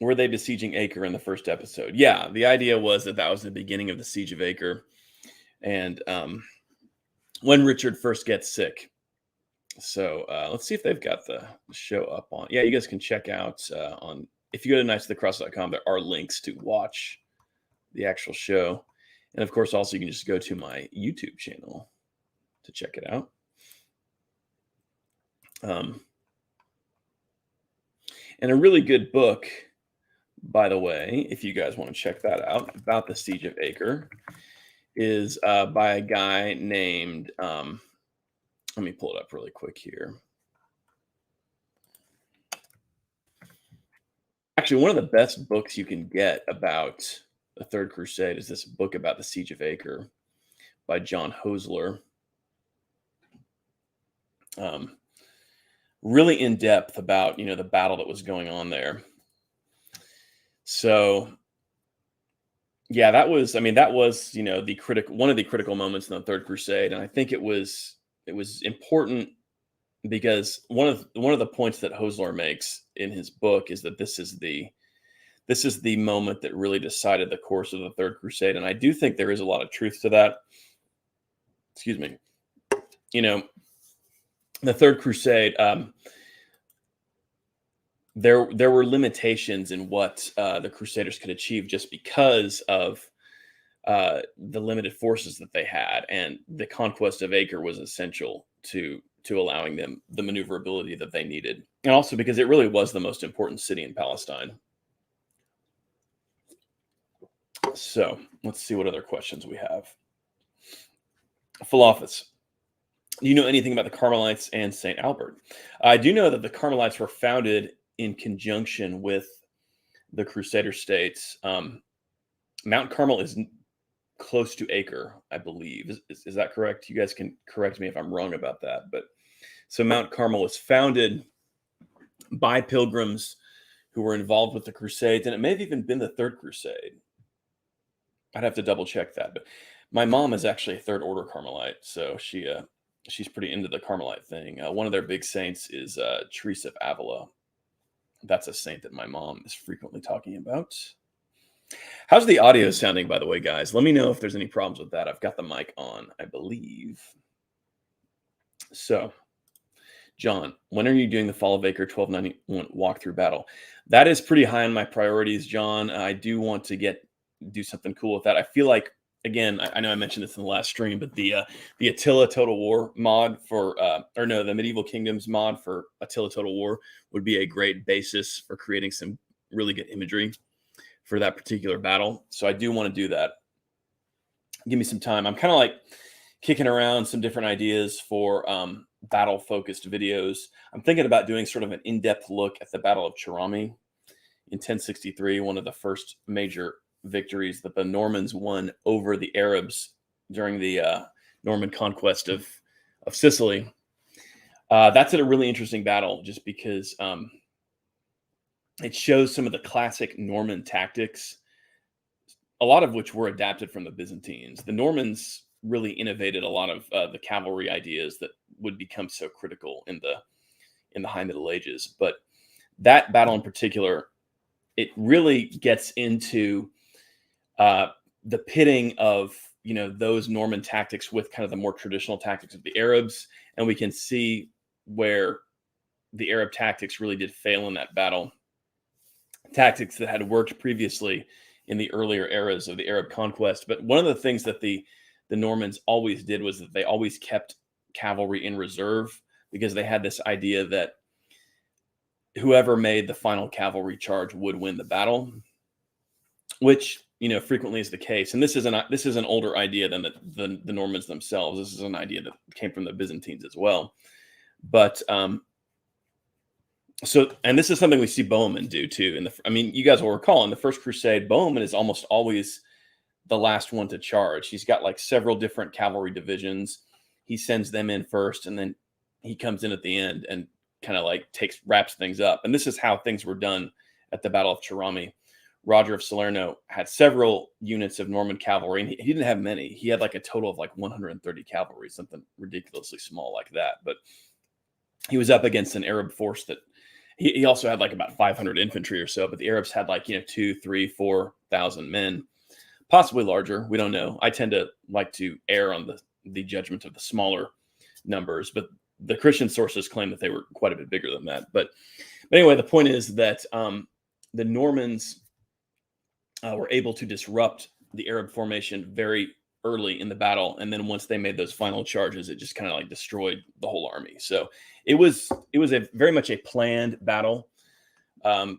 Were they besieging Acre in the first episode? Yeah, the idea was that that was the beginning of the siege of Acre, and when Richard first gets sick. So let's see if they've got the show up on. Yeah, you guys can check out on if you go to knightsofthecross.com. There are links to watch the actual show, and of course, also you can just go to my YouTube channel to check it out. And a really good book, by the way, if you guys want to check that out, about the Siege of Acre, is by a guy named, let me pull it up really quick here. Actually, one of the best books you can get about the Third Crusade is this book about the Siege of Acre by John Hosler. Really in depth about, the battle that was going on there. So yeah, that was one of the critical moments in the Third Crusade. And I think it was important because one of the points that Hosler makes in his book is that this is the moment that really decided the course of the Third Crusade. And I do think there is a lot of truth to that. Excuse me. The Third Crusade, there were limitations in what the Crusaders could achieve just because of the limited forces that they had, and the conquest of Acre was essential to allowing them the maneuverability that they needed, and also because it really was the most important city in Palestine. So let's see what other questions we have. Philofus. Do you know anything about the Carmelites and St. Albert? I do know that the Carmelites were founded in conjunction with the Crusader states. Mount Carmel is close to Acre, I believe. Is that correct? You guys can correct me if I'm wrong about that. But so Mount Carmel was founded by pilgrims who were involved with the Crusades, and it may have even been the Third Crusade. I'd have to double check that. But my mom is actually a Third Order Carmelite, so she's pretty into the Carmelite thing. One of their big saints is Teresa of Avila. That's a saint that my mom is frequently talking about. How's the audio sounding, by the way, guys? Let me know if there's any problems with that. I've got the mic on, I believe. So, John, when are you doing the Fall of Acre 1291 walkthrough battle? That is pretty high on my priorities, John. I do want to do something cool with that. I feel like, again, I know I mentioned this in the last stream, but the Attila Total War mod the Medieval Kingdoms mod for Attila Total War would be a great basis for creating some really good imagery for that particular battle. So I do want to do that. Give me some time. I'm kind of like kicking around some different ideas for battle-focused videos. I'm thinking about doing sort of an in-depth look at the Battle of Chirami in 1063, one of the first major victories that the Normans won over the Arabs during the Norman conquest of Sicily. That's a really interesting battle just because it shows some of the classic Norman tactics, a lot of which were adapted from the Byzantines. The Normans really innovated a lot of the cavalry ideas that would become so critical in the High Middle Ages. But that battle in particular, it really gets into the pitting of those Norman tactics with kind of the more traditional tactics of the Arabs, and we can see where the Arab tactics really did fail in that battle. Tactics that had worked previously in the earlier eras of the Arab conquest. But one of the things that the Normans always did was that they always kept cavalry in reserve, because they had this idea that whoever made the final cavalry charge would win the battle, which frequently is the case. And this is an older idea than the Normans themselves. This is an idea that came from the Byzantines as well. But and this is something we see Bohemond do too. You guys will recall in the First Crusade, Bohemond is almost always the last one to charge. He's got like several different cavalry divisions. He sends them in first, and then he comes in at the end and kind of like wraps things up. And this is how things were done at the Battle of Chirami. Roger of Salerno had several units of Norman cavalry, and he didn't have many. He had like a total of like 130 cavalry, something ridiculously small like that. But he was up against an Arab force that He also had like about 500 infantry or so, but the Arabs had like 2, 3, 4,000 men, possibly larger. We don't know. I tend to like to err on the judgment of the smaller numbers, but the Christian sources claim that they were quite a bit bigger than that. But anyway, the point is that the Normans were able to disrupt the Arab formation very early in the battle, and then once they made those final charges, it just kind of like destroyed the whole army. So it was a very much a planned battle. The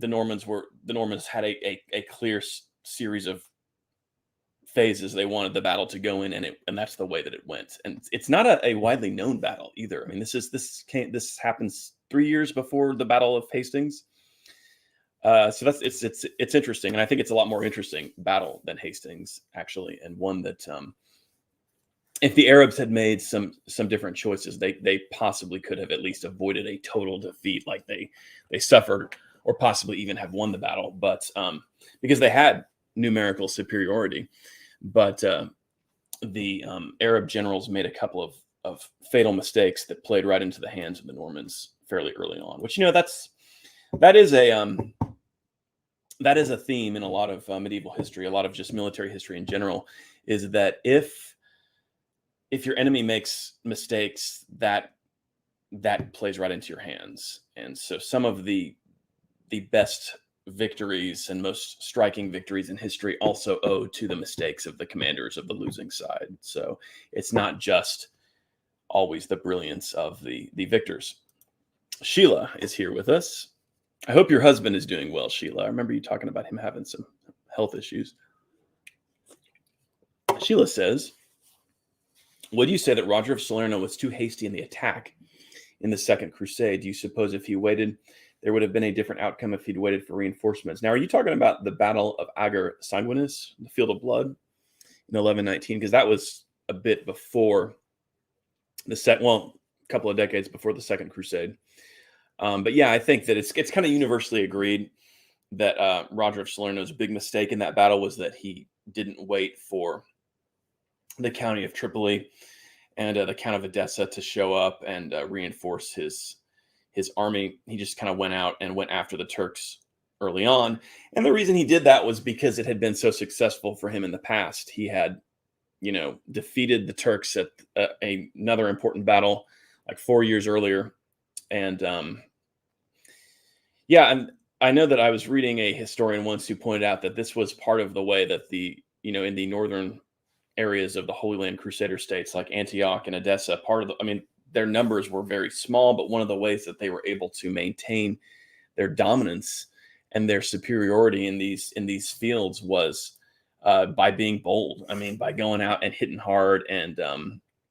Normans had a clear series of phases they wanted the battle to go in, and that's the way that it went. And it's not a widely known battle either. I mean, this happens 3 years before the Battle of Hastings. So it's interesting, and I think it's a lot more interesting battle than Hastings, actually, and one that if the Arabs had made some different choices, they possibly could have at least avoided a total defeat like they suffered, or possibly even have won the battle, but because they had numerical superiority. But the Arab generals made a couple of fatal mistakes that played right into the hands of the Normans fairly early on, which that is a theme in a lot of medieval history, a lot of just military history in general, is that if your enemy makes mistakes, that plays right into your hands. And so some of the best victories and most striking victories in history also owe to the mistakes of the commanders of the losing side. So it's not just always the brilliance of the victors. Sheila is here with us. I hope your husband is doing well, Sheila. I remember you talking about him having some health issues. Sheila says, would you say that Roger of Salerno was too hasty in the attack in the Second Crusade? Do you suppose if he waited, there would have been a different outcome if he'd waited for reinforcements? Now, are you talking about the Battle of Acre Sanguinis, the Field of Blood in 1119? Because that was a bit before a couple of decades before the Second Crusade. But yeah, I think that it's kind of universally agreed that Roger of Salerno's big mistake in that battle was that he didn't wait for the county of Tripoli and the Count of Edessa to show up and reinforce his army. He just kind of went out and went after the Turks early on. And the reason he did that was because it had been so successful for him in the past. He had, defeated the Turks at another important battle like 4 years earlier. And and I know that I was reading a historian once who pointed out that this was part of the way that in the northern areas of the Holy Land Crusader states like Antioch and Edessa, their numbers were very small, but one of the ways that they were able to maintain their dominance and their superiority in these fields was by being bold. By going out and hitting hard, and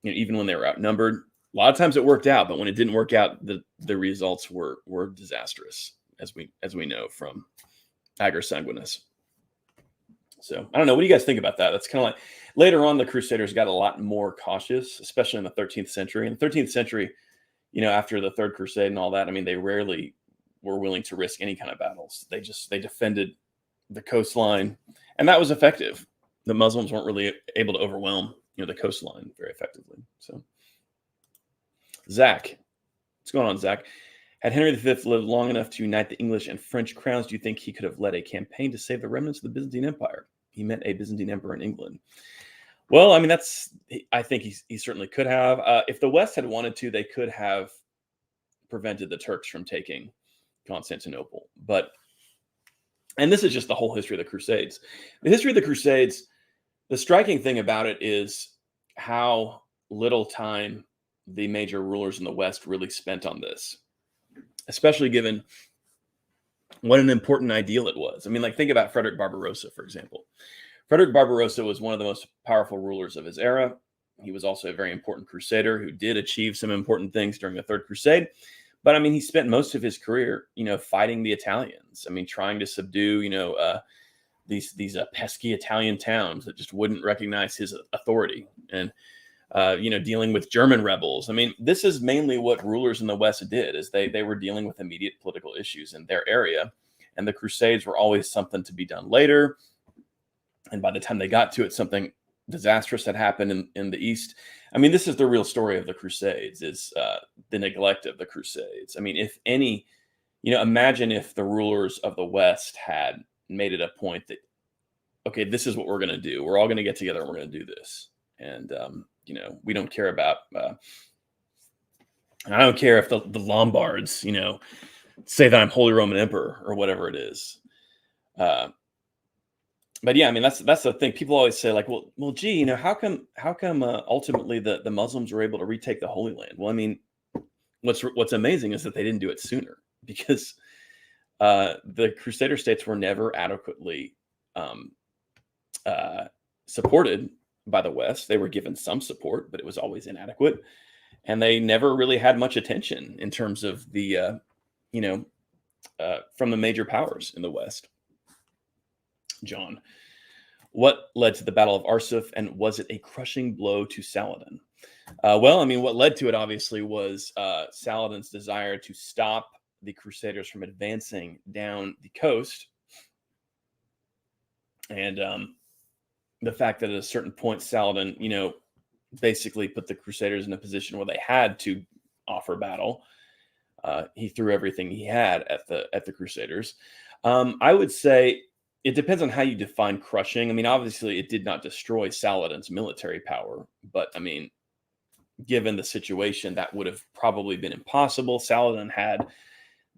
even when they were outnumbered, a lot of times it worked out. But when it didn't work out, the results were disastrous, as we know from Acre Sanguinis. So I don't know. What do you guys think about that? That's kind of like later on, the Crusaders got a lot more cautious, especially in the 13th century. In the 13th century, after the Third Crusade and all that, they rarely were willing to risk any kind of battles. They defended the coastline, and that was effective. The Muslims weren't really able to overwhelm, the coastline very effectively. So, Zach, what's going on, Zach? Had Henry V lived long enough to unite the English and French crowns, do you think he could have led a campaign to save the remnants of the Byzantine Empire? He met a Byzantine emperor in England. Well, I think he certainly could have. If the West had wanted to, they could have prevented the Turks from taking Constantinople. And this is just the whole history of the Crusades. The history of the Crusades, the striking thing about it is how little time the major rulers in the West really spent on this, especially given what an important ideal it was. Think about Frederick Barbarossa, for example. Frederick Barbarossa was one of the most powerful rulers of his era. He was also a very important crusader who did achieve some important things during the Third Crusade. But he spent most of his career, fighting the Italians. Trying to subdue, these pesky Italian towns that just wouldn't recognize his authority, and dealing with German rebels. This is mainly what rulers in the West did, is they were dealing with immediate political issues in their area, and the Crusades were always something to be done later. And by the time they got to it, something disastrous had happened in the East. This is the real story of the Crusades, is the neglect of the Crusades. If any imagine if the rulers of the West had made it a point that, okay, this is what we're going to do. We're all going to get together and we're going to do this. And, we don't care about, I don't care if the Lombards, say that I'm Holy Roman Emperor or whatever it is. But yeah, I mean, that's the thing. People always say like, well, gee, how come ultimately the Muslims were able to retake the Holy Land? Well, I mean, what's amazing is that they didn't do it sooner, because the Crusader states were never adequately supported by the West. They were given some support, but it was always inadequate, and they never really had much attention in terms of the from the major powers in the West. John, what led to the Battle of Arsuf, and was it a crushing blow to Saladin? Well, I mean, what led to it obviously was Saladin's desire to stop the Crusaders from advancing down the coast, and the fact that at a certain point Saladin, basically put the Crusaders in a position where they had to offer battle. He threw everything he had at the Crusaders. I would say it depends on how you define crushing. I mean, obviously, it did not destroy Saladin's military power, but I mean, given the situation, that would have probably been impossible. Saladin had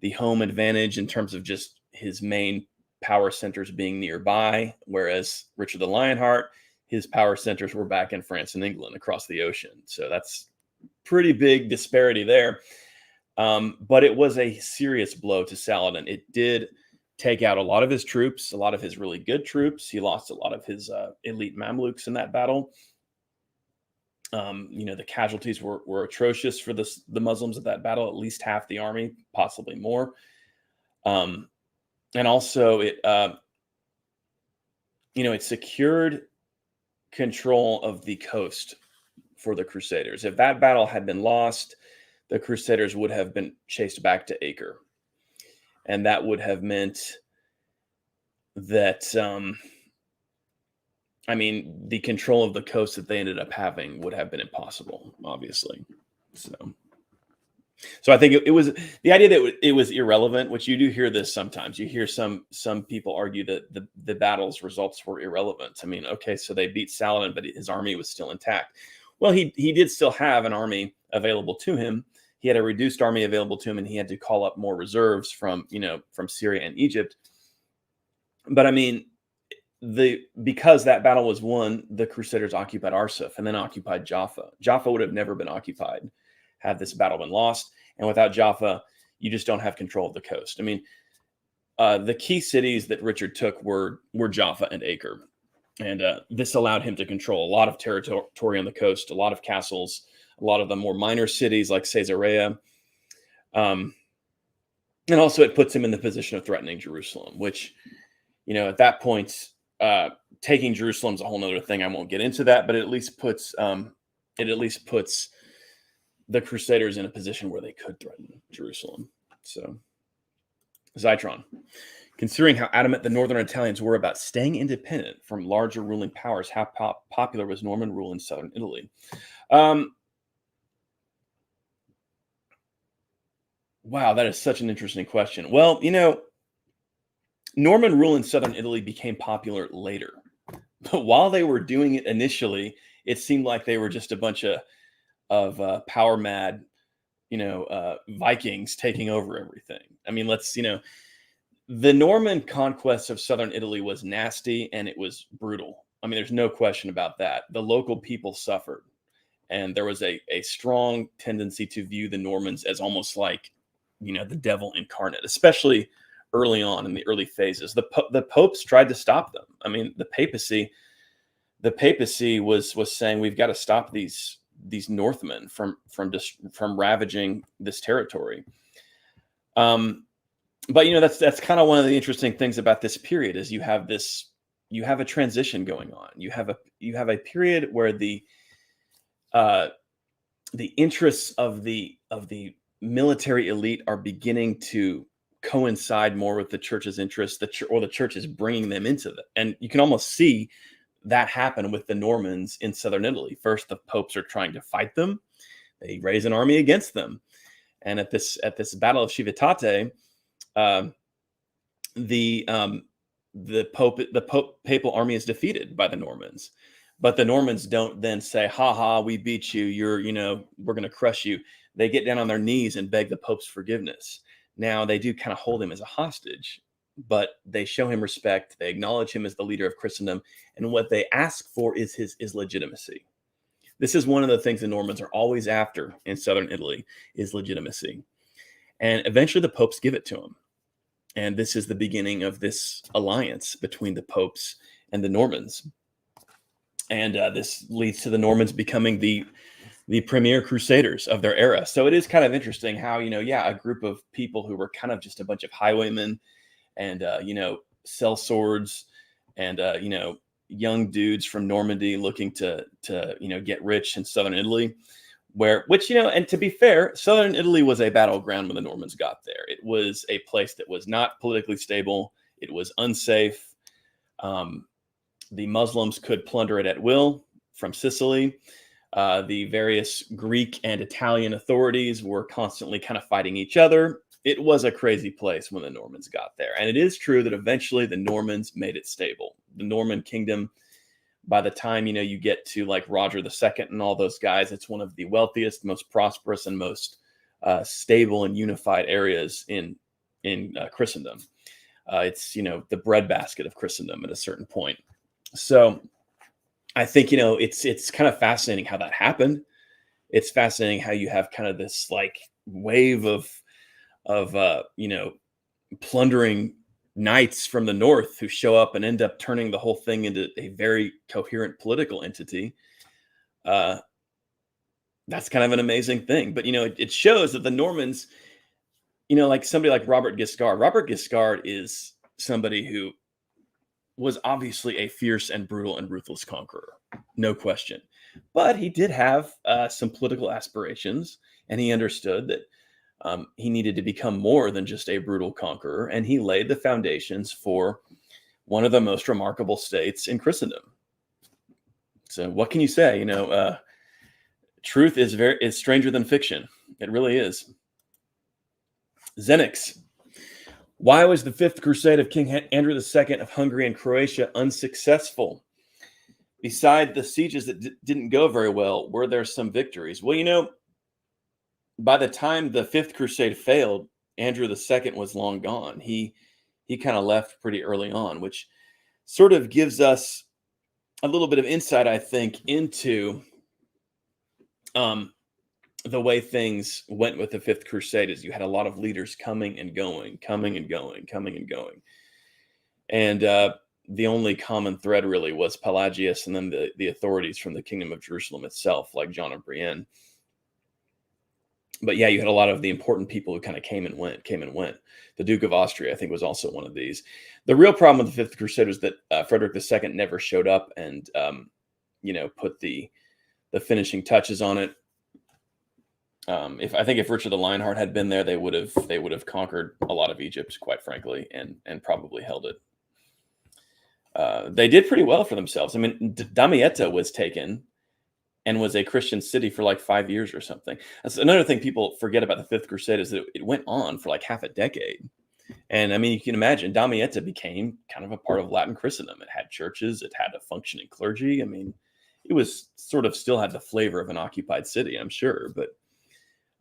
the home advantage in terms of just his main power centers being nearby, whereas Richard the Lionheart, his power centers were back in France and England across the ocean. So that's pretty big disparity there. But it was a serious blow to Saladin. It did take out a lot of his troops, a lot of his really good troops. He lost a lot of his elite Mamluks in that battle. The casualties were atrocious for the Muslims at that battle, at least half the army, possibly more. And also it secured control of the coast for the Crusaders. If that battle had been lost, the Crusaders would have been chased back to Acre. And that would have meant that, the control of the coast that they ended up having would have been impossible, obviously. So I think it was the idea that it was irrelevant, which you do hear this sometimes. You hear some people argue that the battle's results were irrelevant. I mean, okay, so they beat Saladin, but his army was still intact. Well, he did still have an army available to him. He had a reduced army available to him, and he had to call up more reserves from Syria and Egypt. But I mean, because that battle was won, the Crusaders occupied Arsuf and then occupied Jaffa. Jaffa would have never been occupied had this battle been lost. And without Jaffa, you just don't have control of the coast. I mean, the key cities that Richard took were Jaffa and Acre. And this allowed him to control a lot of territory on the coast, a lot of castles, a lot of the more minor cities like Caesarea. And also it puts him in the position of threatening Jerusalem, which, at that point, taking Jerusalem is a whole nother thing. I won't get into that, but it at least puts the Crusaders in a position where they could threaten Jerusalem. So, Zytron, considering how adamant the Northern Italians were about staying independent from larger ruling powers, how popular was Norman rule in southern Italy? Wow, that is such an interesting question. Well, Norman rule in southern Italy became popular later. But while they were doing it initially, it seemed like they were just a bunch of power mad, Vikings taking over everything. I mean, the Norman conquest of southern Italy was nasty and it was brutal. I mean, there's no question about that. The local people suffered, and there was a strong tendency to view the Normans as almost like, the devil incarnate, especially early on in the early phases. The popes tried to stop them. I mean, the papacy was saying, we've got to stop these Northmen from ravaging this territory. But that's kind of one of the interesting things about this period is you have a transition going on. You have a period where the interests of the military elite are beginning to coincide more with the church's interests. The church is bringing them into that, and you can almost see that happen with the Normans in southern Italy. First, the popes are trying to fight them; they raise an army against them, and at this Battle of Civitate, um, the papal army is defeated by the Normans, but the Normans don't then say, "Ha ha, we beat you. We're going to crush you." They get down on their knees and beg the Pope's forgiveness. Now they do kind of hold him as a hostage, but they show him respect. They acknowledge him as the leader of Christendom, and what they ask for is his legitimacy. This is one of the things the Normans are always after in southern Italy, is legitimacy, and eventually the popes give it to him. And this is the beginning of this alliance between the popes and the Normans. And this leads to the Normans becoming the premier crusaders of their era. So it is kind of interesting how, a group of people who were kind of just a bunch of highwaymen and, sell swords and, young dudes from Normandy looking to get rich in southern Italy. And to be fair, southern Italy was a battleground when the Normans got there. It was a place that was not politically stable. It was unsafe. The Muslims could plunder it at will from Sicily. The various Greek and Italian authorities were constantly kind of fighting each other. It was a crazy place when the Normans got there. And it is true that eventually the Normans made it stable. The Norman kingdom, by the time, you get to like Roger II and all those guys, it's one of the wealthiest, most prosperous, and most stable and unified areas in Christendom. It's, the breadbasket of Christendom at a certain point. So I think, it's kind of fascinating how that happened. It's fascinating how you have kind of this like wave of plundering knights from the north who show up and end up turning the whole thing into a very coherent political entity. That's kind of an amazing thing. But, it shows that the Normans, like somebody like Robert Guiscard is somebody who was obviously a fierce and brutal and ruthless conqueror, no question. But he did have some political aspirations, and he understood that he needed to become more than just a brutal conqueror, and he laid the foundations for one of the most remarkable states in Christendom. So what can you say? Truth is stranger than fiction. It really is. Xenix. Why was the Fifth Crusade of King Andrew II of Hungary and Croatia unsuccessful? Beside the sieges that didn't go very well, were there some victories? Well, by the time the Fifth Crusade failed, Andrew II was long gone. He kind of left pretty early on, which sort of gives us a little bit of insight, I think, into the way things went with the Fifth Crusade. Is you had a lot of leaders coming and going. And the only common thread really was Pelagius and then the authorities from the Kingdom of Jerusalem itself, like John of Brienne. But yeah, you had a lot of the important people who kind of came and went. The Duke of Austria, I think, was also one of these. The real problem with the Fifth Crusade was that Frederick II never showed up and, put the finishing touches on it. If Richard the Lionheart had been there, they would have conquered a lot of Egypt, quite frankly, and probably held it. They did pretty well for themselves. I mean, Damietta was taken and was a Christian city for like 5 years or something. That's another thing people forget about the Fifth Crusade, is that it went on for like half a decade. And I mean, you can imagine Damietta became kind of a part of Latin Christendom. It had churches, it had a functioning clergy. I mean, it was sort of still had the flavor of an occupied city, I'm sure. But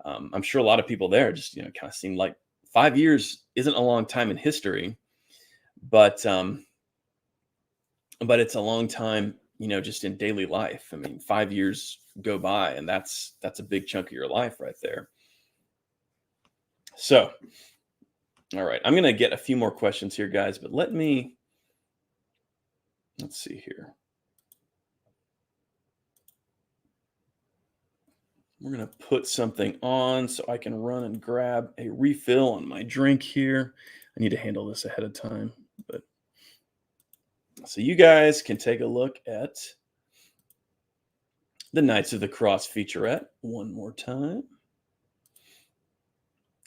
I'm sure a lot of people there just, kind of seemed like 5 years isn't a long time in history, but it's a long time, just in daily life. I mean, 5 years go by, and that's a big chunk of your life right there. So, all right, I'm going to get a few more questions here, guys, but let's see here. We're going to put something on so I can run and grab a refill on my drink here. I need to handle this ahead of time, but so you guys can take a look at the Knights of the Cross featurette one more time,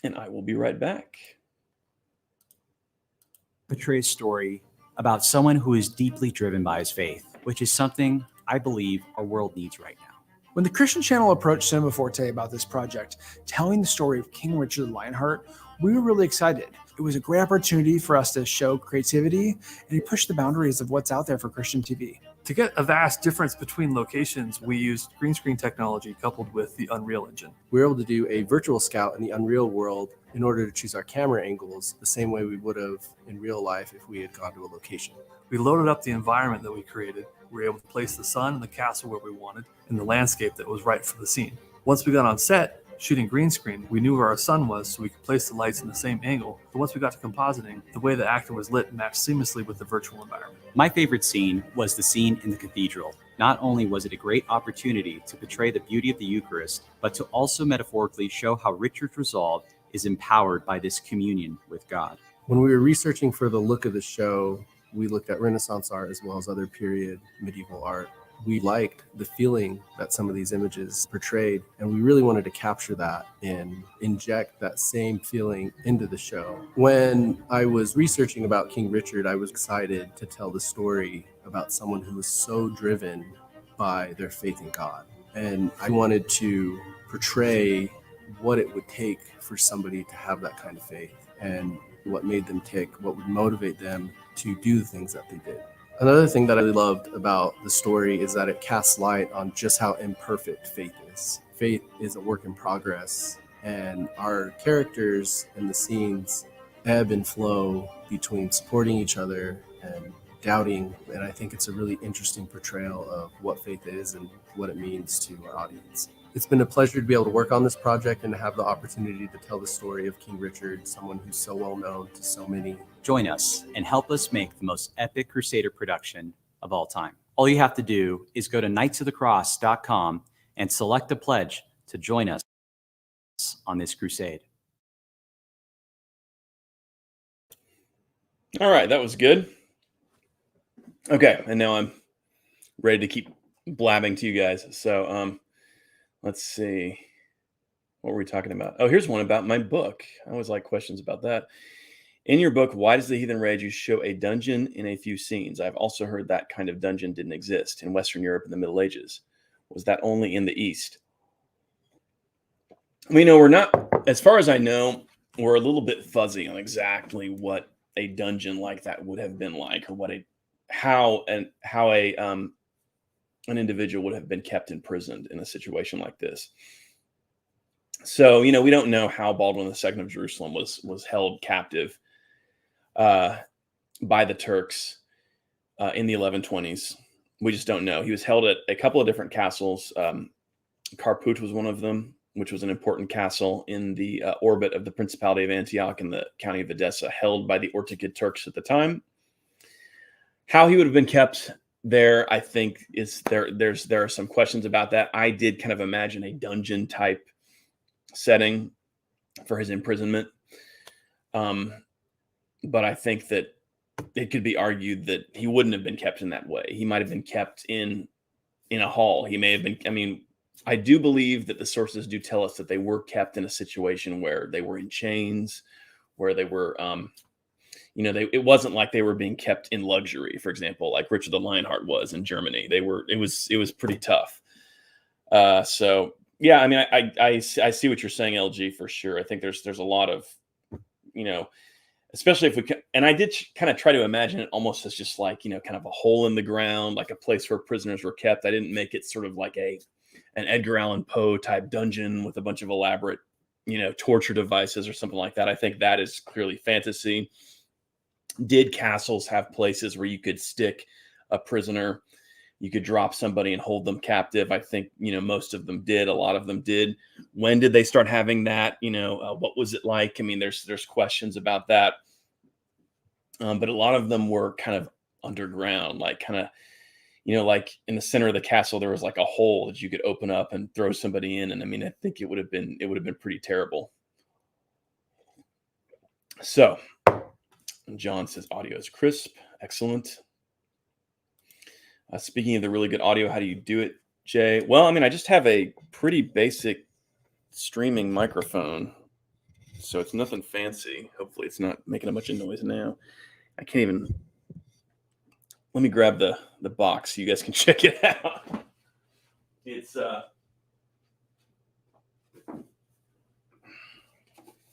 and I will be right back. Portrays a story about someone who is deeply driven by his faith, which is something I believe our world needs right now. When the Christian Channel approached Cinema Forte about this project, telling the story of King Richard the Lionheart, we were really excited. It was a great opportunity for us to show creativity and push the boundaries of what's out there for Christian TV. To get a vast difference between locations, we used green screen technology coupled with the Unreal Engine. We were able to do a virtual scout in the Unreal world in order to choose our camera angles the same way we would have in real life if we had gone to a location. We loaded up the environment that we created. We were able to place the sun and the castle where we wanted, and the landscape that was right for the scene. Once we got on set, shooting green screen, we knew where our sun was so we could place the lights in the same angle. But once we got to compositing, the way the actor was lit matched seamlessly with the virtual environment. My favorite scene was the scene in the cathedral. Not only was it a great opportunity to portray the beauty of the Eucharist, but to also metaphorically show how Richard's resolve is empowered by this communion with God. When we were researching for the look of the show, we looked at Renaissance art as well as other period medieval art. We liked the feeling that some of these images portrayed, and we really wanted to capture that and inject that same feeling into the show. When I was researching about King Richard, I was excited to tell the story about someone who was so driven by their faith in God. And I wanted to portray what it would take for somebody to have that kind of faith and what made them tick, what would motivate them to do the things that they did. Another thing that I loved about the story is that it casts light on just how imperfect faith is. Faith is a work in progress, and our characters and the scenes ebb and flow between supporting each other and doubting. And I think it's a really interesting portrayal of what faith is and what it means to our audience. It's been a pleasure to be able to work on this project and to have the opportunity to tell the story of King Richard, someone who's so well known to so many. Join us and help us make the most epic Crusader production of all time. All you have to do is go to knightsofthecross.com and select a pledge to join us on this crusade. All right, that was good. Okay, and now I'm ready to keep blabbing to you guys. So, let's see. What were we talking about? Oh, here's one about my book. I always like questions about that. In your book, Why Does the Heathen Rage, you show a dungeon in a few scenes. I've also heard that kind of dungeon didn't exist in Western Europe in the Middle Ages. Was that only in the East? We know we're not, as far as I know, we're a little bit fuzzy on exactly what a dungeon like that would have been like, or what how an individual would have been kept imprisoned in a situation like this. So, we don't know how Baldwin II of Jerusalem was held captive by the Turks in the 1120s. We just don't know. He was held at a couple of different castles. Carput was one of them, which was an important castle in the orbit of the Principality of Antioch in the county of Edessa, held by the Ortikid Turks at the time. How he would have been kept there, I think, is there are some questions about that. I did kind of imagine a dungeon type setting for his imprisonment. But I think that it could be argued that he wouldn't have been kept in that way. He might have been kept in a hall. He may have been, I do believe that the sources do tell us that they were kept in a situation where they were in chains, where they were, it wasn't like they were being kept in luxury, for example, like Richard the Lionheart was in Germany. It was pretty tough. So yeah, I see what you're saying, LG, for sure. I think there's a lot of, especially if we can, and I did kind of try to imagine it almost as just like, kind of a hole in the ground, like a place where prisoners were kept. I didn't make it sort of like an Edgar Allan Poe type dungeon with a bunch of elaborate, torture devices or something like that. I think that is clearly fantasy. Did castles have places where you could stick a prisoner? You could drop somebody and hold them captive. I think, most of them did. A lot of them did. When did they start having that? What was it like? There's questions about that. But a lot of them were kind of underground, like kind of, like in the center of the castle, there was like a hole that you could open up and throw somebody in. And I think it would have been pretty terrible. So John says audio is crisp. Excellent. Speaking of the really good audio, how do you do it, Jay? Well, I just have a pretty basic streaming microphone, so it's nothing fancy. Hopefully it's not making a bunch of noise now. I can't even, let me grab the box so you guys can check it out. It's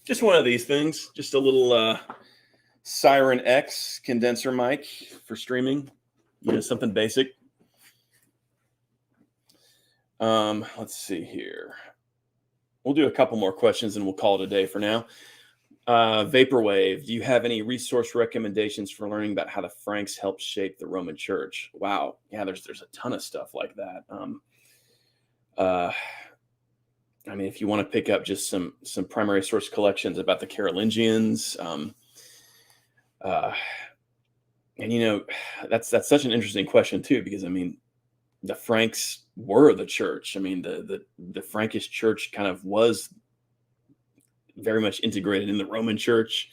Just one of these things. Just a little Siren X condenser mic for streaming. Something basic. Let's see here. We'll do a couple more questions and we'll call it a day for now. Vaporwave, do you have any resource recommendations for learning about how the Franks helped shape the Roman Church? Wow. Yeah, there's a ton of stuff like that. I mean, if you want to pick up just some primary source collections about the Carolingians, and that's such an interesting question too, because I mean, the Franks were the church. I mean, the Frankish church kind of was very much integrated in the Roman church.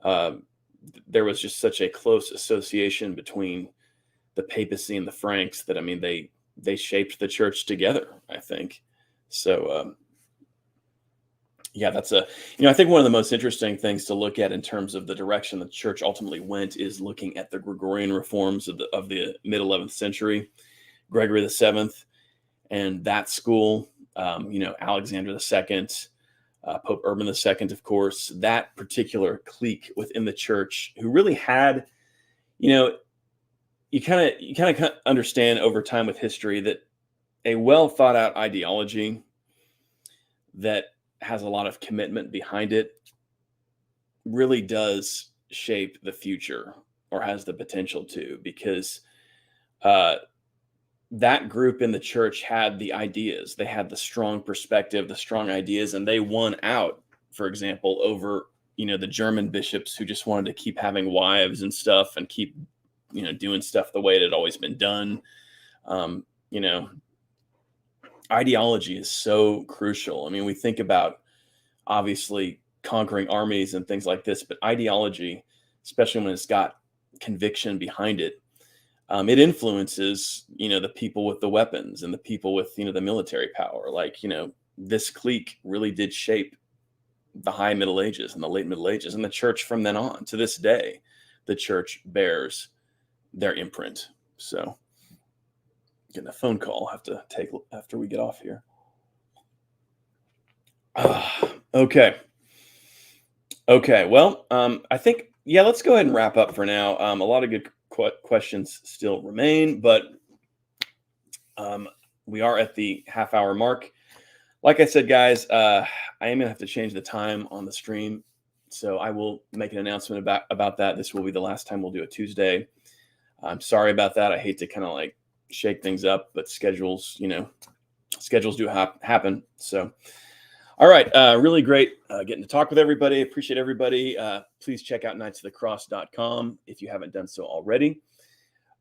There was just such a close association between the papacy and the Franks that, I mean, they shaped the church together, I think. So, yeah, that's I think one of the most interesting things to look at in terms of the direction the church ultimately went is looking at the Gregorian reforms of the mid 11th century, Gregory VII, and that school, Alexander II, Pope Urban II, of course, that particular clique within the church who really had, you kind of understand over time with history that a well thought out ideology that has a lot of commitment behind it really does shape the future, or has the potential to, because that group in the church had the ideas, they had the strong perspective, the strong ideas, and they won out, for example, over, the German bishops who just wanted to keep having wives and stuff and keep, doing stuff the way it had always been done. Ideology is so crucial. I mean, we think about obviously conquering armies and things like this, but ideology, especially when it's got conviction behind it, it influences, the people with the weapons and the people with, the military power. Like, this clique really did shape the high Middle Ages and the late Middle Ages, and the church from then on to this day, the church bears their imprint. So, getting a phone call, I'll have to take after we get off here. Okay. Well, I think, let's go ahead and wrap up for now. A lot of good questions still remain, but we are at the half-hour mark. Like I said, guys, I am gonna have to change the time on the stream, so I will make an announcement about that. This will be the last time we'll do a Tuesday. I'm sorry about that. I hate to kind of like shake things up, but schedules do happen. So, all right, really great getting to talk with everybody. Appreciate everybody. Please check out knightsofthecross.com if you haven't done so already.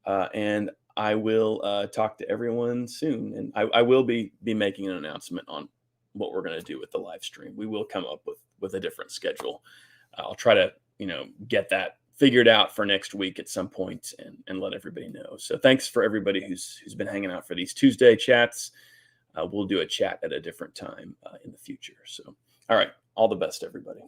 And I will talk to everyone soon. And I will be making an announcement on what we're going to do with the live stream. We will come up with a different schedule. I'll try to, get that figured out for next week at some point and let everybody know. So thanks for everybody who's been hanging out for these Tuesday chats. We'll do a chat at a different time in the future. So, all right. All the best, everybody.